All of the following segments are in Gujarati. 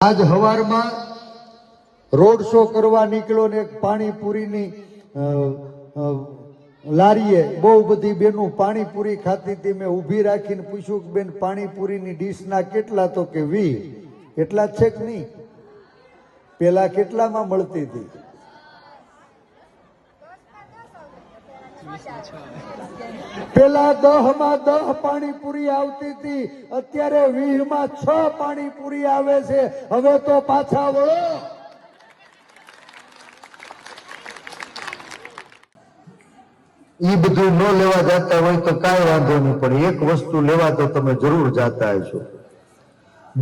આજ હવારમાં રોડ શો કરવા નીકળ્યો ને એક પાણીપુરીની લારીએ બહુ બધી બેનો પાણીપુરી ખાતી હતી. મેં ઊભી રાખીને પૂછ્યું કે બેન પાણીપુરીની ડીશના કેટલા? તો કે 20. એટલા જ છે કે નહીં? પેલા કેટલામાં મળતી હતી? પેલા 10માં 10 પાણીપુરી આવતી હતી, અત્યારે 20માં 6 પાણીપુરી આવે છે. હવે તો પાછા વળો. એ બધું ન લેવા જતા હોય તો કાંઈ વાંધો નહીં, પણ એક વસ્તુ લેવા તો તમે જરૂર જતા હશો.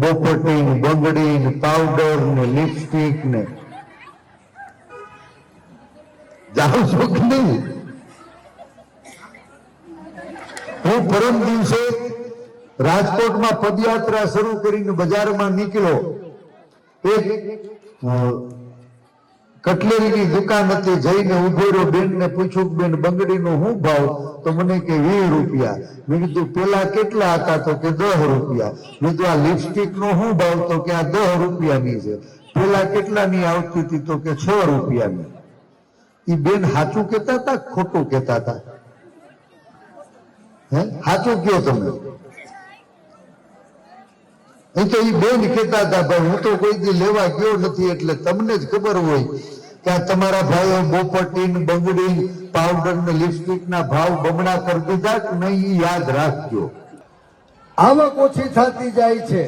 બોપટી, બંગડી, પાવડર ને લિપસ્ટિક ને જાઓ છો કે નહીં? હું પરમ દિવસે રાજકોટમાં પદયાત્રા શરૂ કરીને બજારમાં નીકળ્યો. એક કટલેરીની દુકાન હતી, જઈને ઉભો રહ્યો. બેનને પૂછ્યું બેન બંગડીનો શું ભાવ? તો મને કે 20 રૂપિયા. મેં કીધું પેલા કેટલા હતા? તો કે 10 રૂપિયા. મેં કીધું આ લિપસ્ટિક નો શું ભાવ? તો કે આ 10 રૂપિયાની છે. પેલા કેટલાની આવતી હતી? તો કે 6 રૂપિયાની. એ બેન સાચું કહેતા હતા ખોટું કહેતા હતા? સાચું કયો તમે? એ તો એ બેન કહેતા હતા, ભાઈ હું તો કોઈ દી લેવા ગયો નથી, એટલે તમને જ ખબર હોય કે આ તમારા ભાઈઓ બોપટી, બંગડી, પાવડર ને લિપસ્ટિક ના ભાવ બમણા કરી દીધા કે નહીં, યાદ રાખજો. આવક ઓછી થતી જાય છે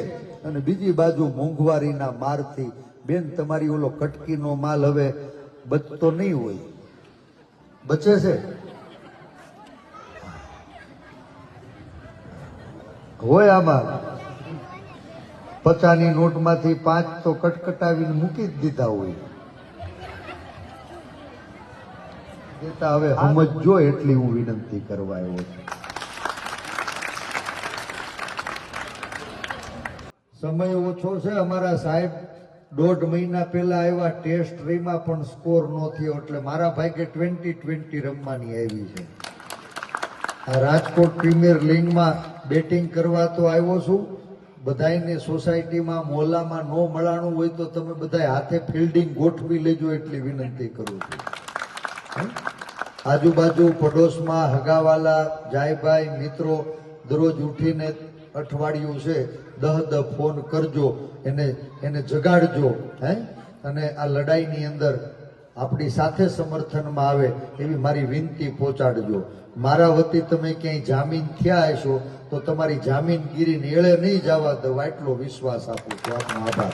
અને બીજી બાજુ મોંઘવારીના મારથી બેન તમારી ઓલો કટકીનો માલ હવે બચતો નહીં હોય. બચે છે? હોય આમાં 50ની નોટમાંથી 5 તો કટકટાવીને મૂકી જ દીધા હોય. દેતા હવે સમજજો એટલી હું વિનંતી કરવા આવ્યો છું. સમય ઓછો છે. અમારા સાહેબ 1.5 મહિના પહેલા આવ્યા, ટેસ્ટ રીમાં પણ સ્કોર ન થયો, એટલે મારા ભાગે 20-20 રમવાની આવી છે. આ રાજકોટ પ્રીમિયર લીગમાં બેટિંગ કરવા તો આવ્યો છું. બધાને સોસાયટીમાં મોહલ્લામાં નો મળાણું હોય તો તમે બધા હાથે ફિલ્ડિંગ ગોઠવી લેજો એટલી વિનંતી કરું છું. આજુબાજુ પડોશમાં હગાવાલા, જાયભાઈ, મિત્રો દરરોજ ઉઠીને અઠવાડિયું છે 10 ફોન કરજો, એને જગાડજો. અને આ લડાઈની અંદર આપણી સાથે સમર્થનમાં આવે એવી મારી વિનંતી પહોંચાડજો. મારા વતી તમે ક્યાંય જામીન થયા હશો તો તમારી જામીનગીરી એળે નહીં જવા દો, એટલો વિશ્વાસ આપું છું. આપનો આભાર.